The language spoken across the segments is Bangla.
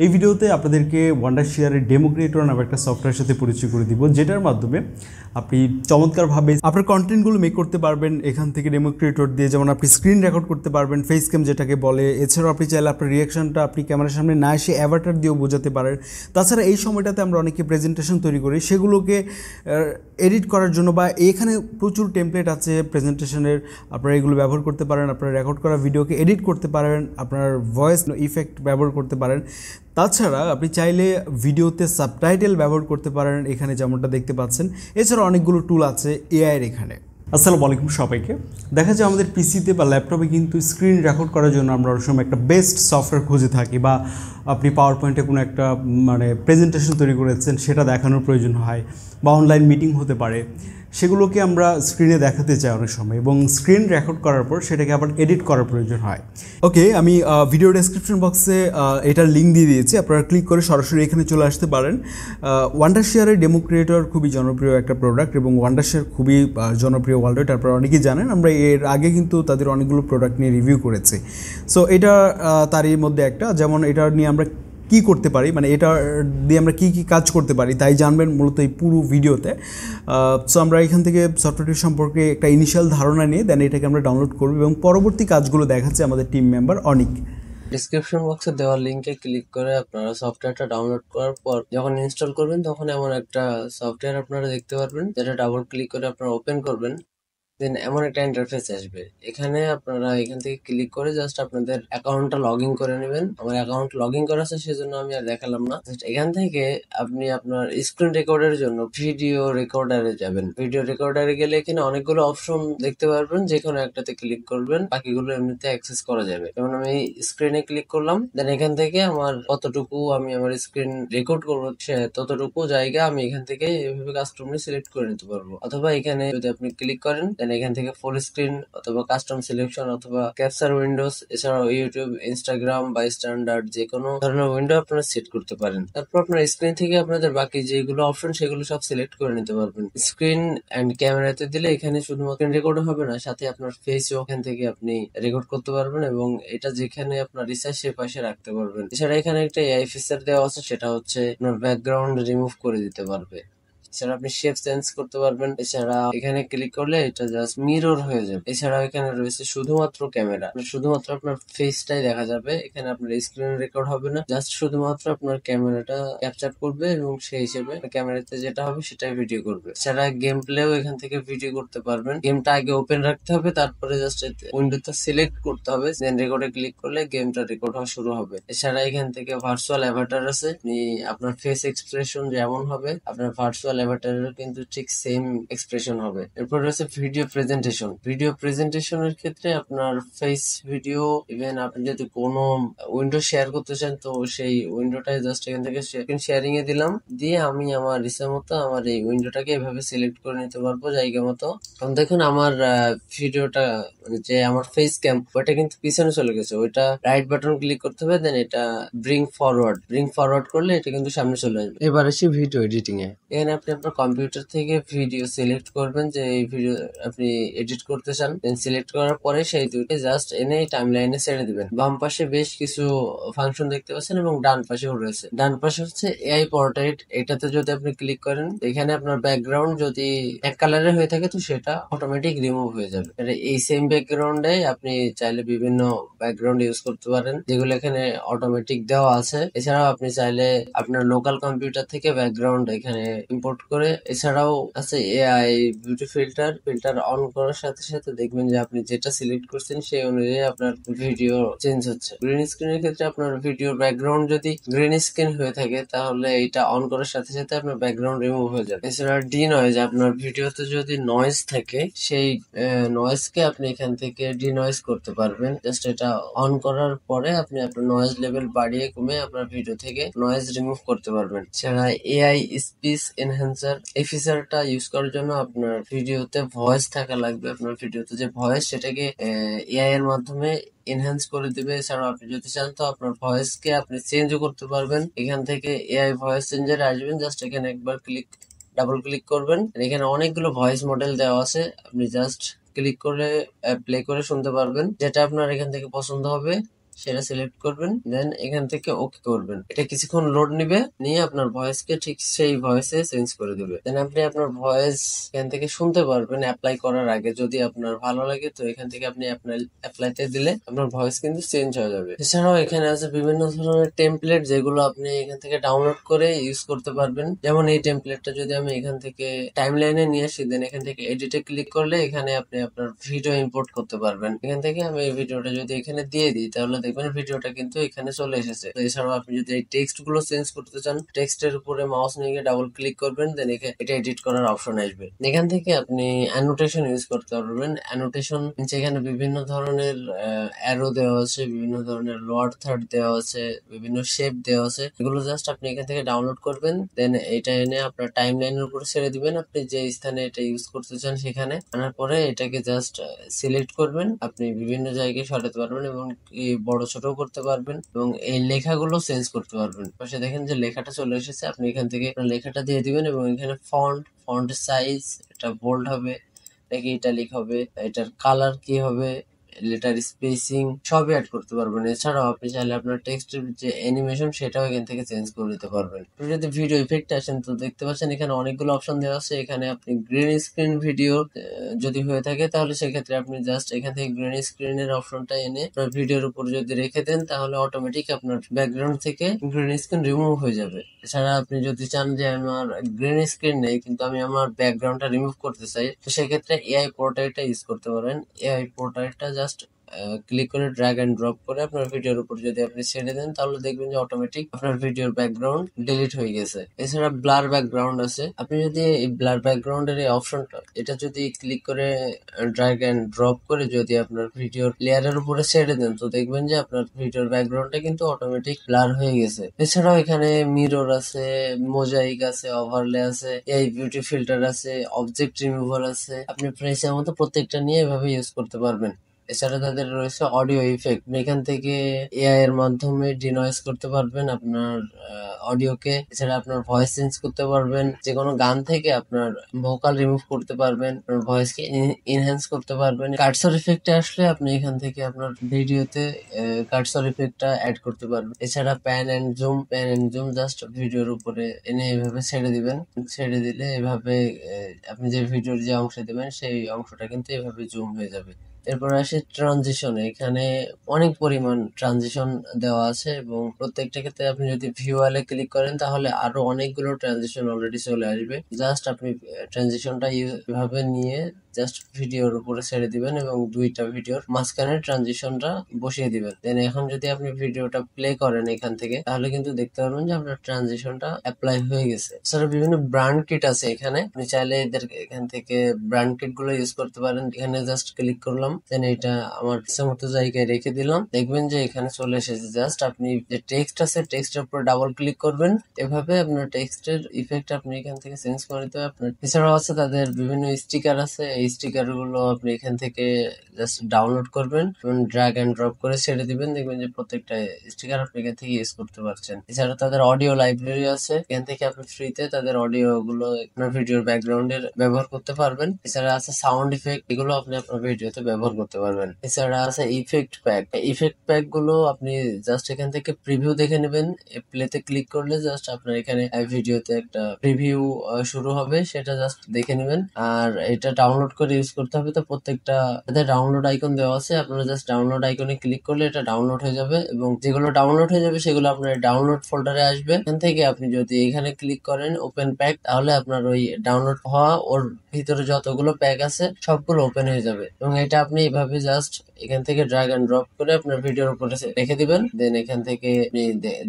এই ভিডিওতে আপনাদেরকে ওয়ান্ডারশেয়ারের ডেমো ক্রিয়েটর নামে একটা সফটওয়্যারের সাথে পরিচয় করে দিব, যেটার মাধ্যমে আপনি চমৎকারভাবে আপনার কন্টেন্টগুলো মেক করতে পারবেন এখান থেকে ডেমো ক্রিয়েটর দিয়ে। যেমন আপনি স্ক্রিন রেকর্ড করতে পারবেন, ফেস ক্যাম যেটাকে বলে। এছাড়াও আপনি চাইলে আপনার রিয়াকশনটা আপনি ক্যামেরার সামনে না এসে অ্যাভাটার দিয়েও বোঝাতে পারেন। তাছাড়া এই সময়টাতে আমরা অনেকে প্রেজেন্টেশন তৈরি করি, সেগুলোকে এডিট করার জন্য বা এখানে প্রচুর টেমপ্লেট আছে প্রেজেন্টেশনের, আপনারা এগুলো ব্যবহার করতে পারেন। আপনারা রেকর্ড করা ভিডিওকে এডিট করতে পারেন, আপনার ভয়েস ইফেক্ট ব্যবহার করতে পারেন। তাছাড়া আপনি চাইলে ভিডিওতে সাবটাইটেল ব্যবহার করতে পারেন, এখানে যেমনটা দেখতে পাচ্ছেন। এছাড়া অনেকগুলো টুল আছে এআইয়ের এখানে। আসসালামু আলাইকুম সবাইকে। দেখা যায় আমাদের পিসিতে বা ল্যাপটপে কিন্তু স্ক্রিন রেকর্ড করার জন্য আমরা অনেক সময় একটা বেস্ট সফটওয়্যার খুঁজে থাকি, বা আপনি পাওয়ার পয়েন্টে কোনো একটা প্রেজেন্টেশন তৈরি করেছেন সেটা দেখানোর প্রয়োজন হয়, বা অনলাইন মিটিং হতে পারে, সেগুলোকে আমরা স্ক্রিনে দেখাতে চাই অনেক সময়, এবং স্ক্রিন রেকর্ড করার পর সেটাকে আবার এডিট করার প্রয়োজন হয়। ওকে, আমি ভিডিও ডেসক্রিপশন বক্সে এটার লিঙ্ক দিয়ে দিয়েছি, আপনারা ক্লিক করে সরাসরি এখানে চলে আসতে পারেন। ওয়ান্ডারশেয়ারের ডেমো ক্রিয়েটর খুবই জনপ্রিয় একটা প্রোডাক্ট, এবং ওয়ান্ডারশেয়ার খুবই জনপ্রিয় ওয়ার্ল্ডে। তারপর অনেকেই জানেন, আমরা এর আগে কিন্তু তাদের অনেকগুলো প্রোডাক্ট নিয়ে রিভিউ করেছি। সো এটা তারই মধ্যে একটা। যেমন এটা নিয়ে আমরা কী করতে পারি, এটা দিয়ে আমরা কী কী কাজ করতে পারি তাই জানবেন মূলত এই পুরো ভিডিওতে। সো আমরা এখান থেকে সফটওয়্যারটি সম্পর্কে একটা ইনিশিয়াল ধারণা নিয়ে দেন এটাকে আমরা ডাউনলোড করব, এবং পরবর্তী কাজগুলো দেখাচ্ছে আমাদের টিম মেম্বার অনিক। ডিসক্রিপশন বক্সে দেওয়া লিঙ্কে ক্লিক করে আপনারা সফটওয়্যারটা ডাউনলোড করার পর যখন ইনস্টল করবেন তখন এমন একটা সফটওয়্যার আপনারা দেখতে পারবেন, যেটা ডাবল ক্লিক করে আপনারা ওপেন করবেন। দেন এমন একটা ইন্টারফেস আসবে। এখানে আপনারা এখান থেকে ক্লিক করে জাস্ট আপনাদের অ্যাকাউন্টটা লগ ইন করে নেবেন। আমার অ্যাকাউন্ট লগ ইন করা আছে, সেজন্য আমি আর দেখালাম না। এখান থেকে আপনি আপনার স্ক্রিন রেকর্ডের জন্য ভিডিও রেকর্ডারে যাবেন। ভিডিও রেকর্ডারে গেলে এখানে অনেকগুলো অপশন দেখতে পারবেন, যে কোনো একটাতে ক্লিক করবেন, বাকিগুলো এমনিতে অ্যাক্সেস করা যাবে। যেমন আমি স্ক্রিনে ক্লিক করলাম, দেন এখান থেকে আমার কতটুকু আমি আমার স্ক্রিন রেকর্ড করবো ততটুকু জায়গা আমি এখান থেকে এভাবে কাস্টমলি সিলেক্ট করে নিতে পারবো। অথবা এখানে যদি আপনি ক্লিক করেন এখান থেকে ফুল স্ক্রিন অথবা কাস্টম সিলেকশন অথবা ক্যাপচার উইন্ডোজ, এছাড়াও ইউটিউব, ইনস্টাগ্রাম বা স্ট্যান্ডার্ড যে কোনো ধরনের উইন্ডো আপনারা সেট করতে পারেন। তারপর আপনার স্ক্রিন থেকে আপনাদের বাকি যেগুলো অপশন সেগুলো সব সিলেক্ট করে নিতে পারবেন। স্ক্রিন এন্ড ক্যামেরাতে দিলে এখানে শুধুমাত্র রেকর্ড হবে না, সাথে আপনার ফেসও ওখান থেকে আপনি রেকর্ড করতে পারবেন, এবং এটা যেখানে আপনার রিসার্চ সে পাশে রাখতে পারবেন। এছাড়া এখানে একটা এআই ফিচার দেওয়া আছে, সেটা হচ্ছে আপনার ব্যাকগ্রাউন্ড রিমুভ করে দিতে পারবে। এছাড়া আপনি শেপ চেঞ্জ করতে পারবেন। এছাড়া এখানে ক্লিক করলে এটা জাস্ট মিরর হয়ে যাবে। এছাড়াও এখানে রয়েছে শুধুমাত্র ক্যামেরা, শুধুমাত্র আপনার ফেসটাই দেখা যাবে। এখানে আপনার স্ক্রিন রেকর্ড হবে না, জাস্ট শুধুমাত্র আপনার ক্যামেরাটা ক্যাপচার করবে, এবং সেই হিসেবে ক্যামেরাতে যেটা হবে সেটাই ভিডিও করবে। এছাড়া গেম প্লেও এখান থেকে ভিডিও করতে পারবেন। গেমটা আগে ওপেন রাখতে হবে, তারপরে জাস্ট উইন্ডোটা সিলেক্ট করতে হবে, দেন রেকর্ডে ক্লিক করলে গেমটা রেকর্ড হওয়া শুরু হবে। এছাড়া এখান থেকে ভার্চুয়াল অ্যাভাটার আছে, আপনার ফেস এক্সপ্রেশন যেমন হবে আপনার ভার্চুয়াল অ্যাভাটারের কিন্তু ঠিক সেম এক্সপ্রেশন হবে। এরপর রয়েছে ভিডিও প্রেজেন্টেশন। ভিডিও প্রেজেন্টেশনের ক্ষেত্রে আপনার ফেস ভিডিও, ইভেন আপনি যদি কোনো উইন্ডো শেয়ার করতে চান তো সেই উইন্ডোটাই জাস্ট এখান থেকে শেয়ারিং এ দিলাম, দিয়ে আমি আমার ইচ্ছা মতো আমার এই উইন্ডোটাকে এভাবে সিলেক্ট করে নিতে পারবো জায়গা মতো। কারণ দেখুন আমার ভিডিওটা যে আমার ফেস ক্যাম ওইটা কিন্তু পিছনে চলে গেছে, ওইটা রাইট বাটন ক্লিক করতে হবে, দেন এটা ব্রিং ফরওয়ার্ড করলে এটা কিন্তু সামনে চলে আসবে। এবার আসি ভিডিও এডিটিং এ। এখানে আপনি আপনার কম্পিউটার থেকে ভিডিও সিলেক্ট করবেন, যে এই ভিডিও আপনি এডিট করতে চান, দেন সিলেক্ট করার পরে সেই দুটো জাস্ট এনে টাইমলাইনে ছেড়ে দিবেন। বাম পাশে বেশ কিছু ফাংশন দেখতে পাচ্ছেন, এবং ডান পাশেও রয়েছে। ডান পাশে হচ্ছে এআই পোর্ট্রেট, এটাতে যদি আপনি ক্লিক করেন এখানে আপনার ব্যাকগ্রাউন্ড যদি এক কালারের হয়ে থাকে তো সেটা অটোমেটিক রিমুভ হয়ে যাবে। এই সেম ব্যাকগ্রাউন্ডে আপনি চাইলে বিভিন্ন ব্যাকগ্রাউন্ড ইউজ করতে পারেন, যেগুলো এখানে অটোমেটিক দেওয়া আছে। এছাড়াও আপনি চাইলে আপনার লোকাল কম্পিউটার থেকে ব্যাকগ্রাউন্ড এখানে ইম্পোর্ট করে। এছাড়াও আছে এআই বিউটি ফিল্টার অন করার সাথে সাথে দেখবেন যে আপনি যেটা সিলেক্ট করছেন সেই অনুযায়ী আপনার ভিডিও চেঞ্জ হচ্ছে। গ্রিন স্ক্রিনের ক্ষেত্রে আপনার ভিডিওর ব্যাকগ্রাউন্ড যদি গ্রিন স্ক্রিন হয়ে থাকে তাহলে এটা অন করার সাথে সাথে আপনার ব্যাকগ্রাউন্ড রিমুভ হয়ে যাবে। এছাড়া ডি নয়েজ, আপনার ভিডিওতে যদি নয়েজ থাকে সেই নয়েজকে আপনি এখান থেকে ডি নয়েজ করতে পারবেন। জাস্ট এটা অন করার পরে আপনি আপনার নয়েজ লেভেল বাড়িয়ে কমে আপনার ভিডিও থেকে নয়েজ রিমুভ করতে পারবেন। এছাড়া এআই স্পিচ এনহ্যান্সার, এই ফিচারটা ইউজ করার জন্য আপনার ভিডিওতে ভয়েস থাকা লাগবে। আপনার ভিডিওতে যে ভয়েস সেটাকে এআই এর মাধ্যমে এনহ্যান্স করে দিবে। এছাড়াও আপনি যদি চান তো আপনার ভয়েসকে আপনি চেঞ্জও করতে পারবেন। এখান থেকে এআই ভয়েস চেঞ্জারে আসবেন, জাস্ট এখানে একবার ডাবল ক্লিক করবেন। এখানে অনেকগুলো ভয়েস মডেল দেওয়া আছে, আপনি জাস্ট ক্লিক করে প্লে করে শুনতে পারবেন। যেটা আপনার এখান থেকে পছন্দ হবে সেটা সিলেক্ট করবেন, দেন এখান থেকে ওকে করবেন। এটা কিছুক্ষণ লোড নিবে, নিয়ে আপনার ভয়েসকে ঠিক সেই ভয়েসে চেঞ্জ করে দেবে। দেন আপনি আপনার ভয়েস এখান থেকে শুনতে পারবেন অ্যাপ্লাই করার আগে। যদি আপনার ভালো লাগে তো এখান থেকে আপনি অ্যাপ্লাইতে দিলে আপনার ভয়েস কিন্তু চেঞ্জ হয়ে যাবে। এছাড়াও এখানে আছে বিভিন্ন ধরনের টেমপ্লেট, যেগুলো আপনি এখান থেকে ডাউনলোড করে ইউজ করতে পারবেন। যেমন এই টেমপ্লেটটা যদি আমি এখান থেকে টাইমলাইনে নিয়ে আসি, দেন এখান থেকে এডিটে ক্লিক করলে এখানে আপনি আপনার ভিডিও ইম্পোর্ট করতে পারবেন। এখান থেকে আমি এই ভিডিওটা যদি এখানে দিয়ে দিই, তাহলে দেখবেন ভিডিওটা কিন্তু এখানে চলে এসেছে। তো এছাড়াও আপনি যদি এই টেক্সট গুলো চেঞ্জ করতে চান, টেক্সটের উপরে মাউস নিয়ে ডাবল ক্লিক করবেন, দেন এটা এডিট করার অপশন আসবে। এখান থেকে আপনি অ্যানোটেশন ইউজ করতে পারবেন। অ্যানোটেশন এখানে বিভিন্ন ধরনের অ্যারো দেওয়া আছে, বিভিন্ন ধরনের লোয়ার থার্ড দেওয়া আছে, বিভিন্ন শেপ দেওয়া আছে। এগুলো জাস্ট আপনি এখান থেকে ডাউনলোড করবেন, দেন এটা এনে আপনার টাইম লাইনের উপরে ছেড়ে দিবেন। আপনি যে স্থানে এটা ইউজ করতে চান সেখানে আনার পরে এটাকে জাস্ট সিলেক্ট করবেন। আপনি বিভিন্ন জায়গায় সরাতে পারবেন এবং বড় ছোট করতে পারবেন এবং এই লেখাগুলো চেঞ্জ করতে পারবেন। পাশে দেখেন যে লেখাটা চলে এসেছে, আপনি এখান থেকে লেখাটা দিয়ে দিবেন এবং এখানে ফন্ট সাইজ, এটা বোল্ড হবে নাকি ইটালিক হবে, এটার কালার কি হবে, লেটার স্পেসিং সবই অ্যাড করতে পারবেন। এছাড়াও আপনি চাইলে আপনার টেক্সটের যে অ্যানিমেশন সেটাও এখান থেকে চেঞ্জ করে দিতে পারবেন। আপনি যদি ভিডিও ইফেক্টে আসেন তো দেখতে পাচ্ছেন এখানে অনেকগুলো অপশন দেওয়া আছে। এখানে আপনি গ্রিন স্ক্রিন ভিডিও যদি হয়ে থাকে তাহলে সেক্ষেত্রে আপনি জাস্ট এখান থেকে গ্রিন স্ক্রিনের অপশনটা এনে আপনার ভিডিওর উপর যদি রেখে দেন তাহলে অটোমেটিক আপনার ব্যাকগ্রাউন্ড থেকে গ্রিন স্ক্রিন রিমুভ হয়ে যাবে। এছাড়া আপনি যদি চান যে আমার গ্রিন স্ক্রিন নেই কিন্তু আমি আমার ব্যাকগ্রাউন্ডটা রিমুভ করতে চাই, তো সেক্ষেত্রে এআই পোর্ট্রেটটা ইউজ করতে পারেন। এআই পোর্ট্রেটটা জাস্ট ক্লিক করে ড্র্যাগ এন্ড ড্রপ করে আপনার ভিডিওর উপর যদি আপনি ছেড়ে দেন তাহলে দেখবেন যে অটোমেটিক আপনার ভিডিওর ব্যাকগ্রাউন্ড ডিলিট হয়ে গেছে। এছাড়া ব্লার ব্যাকগ্রাউন্ড আছে, আপনি যদি এই ব্লার ব্যাকগ্রাউন্ডের এই অপশনটা এটা যদি ক্লিক করে ড্র্যাগ এন্ড ড্রপ করে যদি আপনার ভিডিওর লেয়ারের উপরে ছেড়ে দেন তো দেখবেন যে আপনার ভিডিওর ব্যাকগ্রাউন্ডটা কিন্তু অটোমেটিক ব্লার হয়ে গেছে। এছাড়াও এখানে মিরর আছে, মোজাইক আছে, ওভারলে আছে, এই বিউটি ফিল্টার আছে, অবজেক্ট রিমুভার আছে। আপনি প্রেসের মতো প্রত্যেকটা নিয়ে এভাবে ইউজ করতে পারবেন। এছাড়া তাদের রয়েছে অডিও ইফেক্ট, এখান থেকে এআই এর মাধ্যমে ডিনয়েজ করতে পারবেন আপনার অডিওকে। এছাড়া আপনার ভয়েস চেঞ্জ করতে পারবেন, যে কোনো গান থেকে আপনার ভোকাল রিমুভ করতে পারবেন, আপনার ভয়েসকে এনহ্যান্স করতে পারবেন। কার্সর ইফেক্টে আসলে আপনি এখান থেকে আপনার ভিডিওতে কার্সর ইফেক্টটা অ্যাড করতে পারবেন। এছাড়া প্যান এন্ড জুম জাস্ট ভিডিওর উপরে এনে এভাবে ছেড়ে দিবেন, ছেড়ে দিলে এভাবে আপনি যে ভিডিওর যে অংশ দেবেন সেই অংশটা কিন্তু এভাবে জুম হয়ে যাবে। এরপর আসে ট্রানজিশন, এখানে অনেক পরিমাণ ট্রানজিশন দেওয়া আছে এবং প্রত্যেকটা ক্ষেত্রে আপনি যদি ভিউয়ালে ক্লিক করেন তাহলে আরো অনেকগুলো ট্রানজিশন অলরেডি চলে আসবে। জাস্ট আপনি ট্রানজিশনটা এভাবে নিয়ে জাস্ট ভিডিওর উপরে ছেড়ে দিবেন এবং দুইটা ভিডিওর মাঝখানে ট্রানজিশনটা বসিয়ে দিবেন। দেন এখন যদি আপনি ভিডিওটা প্লে করেন এখান থেকে তাহলে কিন্তু দেখতে পারবেন যে আপনার ট্রানজিশনটা অ্যাপ্লাই হয়ে গেছে। এছাড়া বিভিন্ন ব্র্যান্ড কিট আছে এখানে, আপনি চাইলে এদের এখান থেকে ব্র্যান্ড কিট গুলো ইউজ করতে পারেন। এখানে জাস্ট ক্লিক করলাম, দেন এটা আমার ইচ্ছা মতো জায়গায় রেখে দিলাম, দেখবেন যে এখানে চলে এসেছে। জাস্ট আপনি যে টেক্সট আছে টেক্সটের উপর ডাবল ক্লিক করবেন, এভাবে আপনার টেক্সটের ইফেক্ট আপনি এখান থেকে চেঞ্জ করে নিতে হবে আপনার। এছাড়াও আছে তাদের বিভিন্ন স্টিকার আছে, এই স্টিকার গুলো আপনি এখান থেকে জাস্ট ডাউনলোড করবেন এবং ড্র্যাগ এন্ড ড্রপ করে ছেড়ে দিবেন, দেখবেন যে প্রত্যেকটা স্টিকার আপনি এখান থেকে ইউজ করতে পারছেন। এছাড়া তাদের অডিও লাইব্রেরি আছে, এখান থেকে আপনি ফ্রিতে তাদের অডিও গুলো আপনার ভিডিওর ব্যাকগ্রাউন্ডের ব্যবহার করতে পারবেন। এছাড়া আছে সাউন্ড ইফেক্ট, এগুলো আপনি আপনার ভিডিওতে ব্যবহার করতে পারবেন। এছাড়া আছে ইফেক্ট প্যাক গুলো আপনি জাস্ট এখান থেকে প্রিভিউ দেখে নেবেন। প্লেতে ক্লিক করলে জাস্ট আপনার এখানে ভিডিওতে একটা প্রিভিউ শুরু হবে, সেটা জাস্ট দেখে নেবেন। আর এটা ডাউনলোড করে ইউজ করতে হবে, তো প্রত্যেকটা ডাউনলোড আইকন দেওয়া আছে, আপনারা জাস্ট ডাউনলোড আইকনে ক্লিক করলে এটা ডাউনলোড হয়ে যাবে এবং যেগুলো ডাউনলোড হয়ে যাবে সেগুলো আপনার ডাউনলোড ফোল্ডারে আসবে। এখান থেকে আপনি যদি এখানে ক্লিক করেন ওপেন প্যাক, তাহলে আপনার ওই ডাউনলোড হওয়া ওর ভিতরে যতগুলো প্যাক আছে সবগুলো ওপেন হয়ে যাবে এবং এটা আপনি এভাবে জাস্ট এখান থেকে ড্র্যাগ এন্ড ড্রপ করে আপনার ভিডিওর উপরে রেখে দিবেন। দেন এখান থেকে আপনি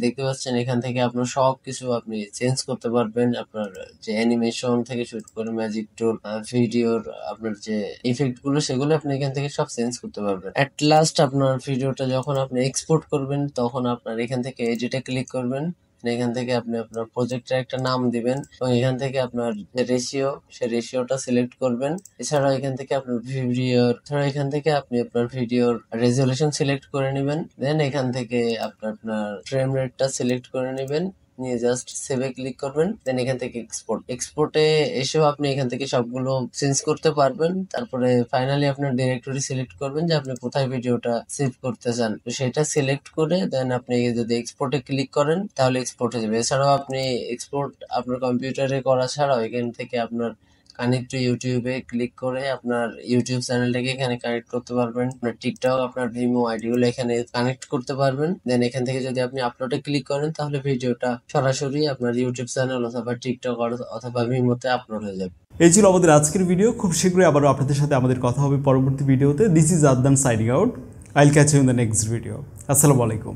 দেখতে পাচ্ছেন এখান থেকে আপনার সব কিছু আপনি চেঞ্জ করতে পারবেন। আপনার যে অ্যানিমেশন থেকে শুরু করে ম্যাজিক টুল, ভিডিওর আপনার যে ইফেক্ট গুলো সেগুলো আপনি এখান থেকে সব চেঞ্জ করতে পারবেন। এট লাস্ট আপনার ভিডিওটা যখন আপনি এক্সপোর্ট করবেন তখন আপনার এখান থেকে এডিটে ক্লিক করবেন, এখান থেকে আপনি আপনার প্রজেক্টের একটা নাম দিবেন এবং এখান থেকে আপনার যে রেশিও সেই রেশিওটা সিলেক্ট করবেন। এছাড়াও এখান থেকে আপনার এখান থেকে আপনি আপনার ভিডিওর রেজলিউশন সিলেক্ট করে নেবেন। দেন এখান থেকে আপনার ফ্রেম রেটটা সিলেক্ট করে নেবেন নিয়ে জাস্ট সেভে ক্লিক করবেন, দেন এখান থেকে এক্সপোর্টে এসেও আপনি এখান থেকে সবগুলো চেঞ্জ করতে পারবেন। তারপরে ফাইনালি আপনার ডিরেক্টরি সিলেক্ট করবেন যে আপনি কোথায় ভিডিওটা সেভ করতে চান, তো সেটা সিলেক্ট করে দেন আপনি যদি এক্সপোর্টে ক্লিক করেন তাহলে এক্সপোর্ট হয়ে যাবে। এছাড়াও আপনি এক্সপোর্ট আপনার কম্পিউটারে করা ছাড়াও এখান থেকে আপনার কানেক্ট টু ইউটিউবে ক্লিক করে আপনার ইউটিউব চ্যানেলটাকে এখানে কানেক্ট করতে পারবেন। আপনার টিকটক, আপনার ভিমো আইডিগুলো এখানে কানেক্ট করতে পারবেন। দেন এখান থেকে যদি আপনি আপলোডে ক্লিক করেন তাহলে ভিডিওটা সরাসরি আপনার ইউটিউব চ্যানেল অথবা টিকটক অথবা ভিমোতে আপলোড হয়ে যাবে। এই ছিল আমাদের আজকের ভিডিও। খুব শীঘ্রই আবারও আপনাদের সাথে আমাদের কথা হবে পরবর্তী ভিডিওতে। This is Adnan signing out. I'll catch you in the next video. আসসালামু আলাইকুম।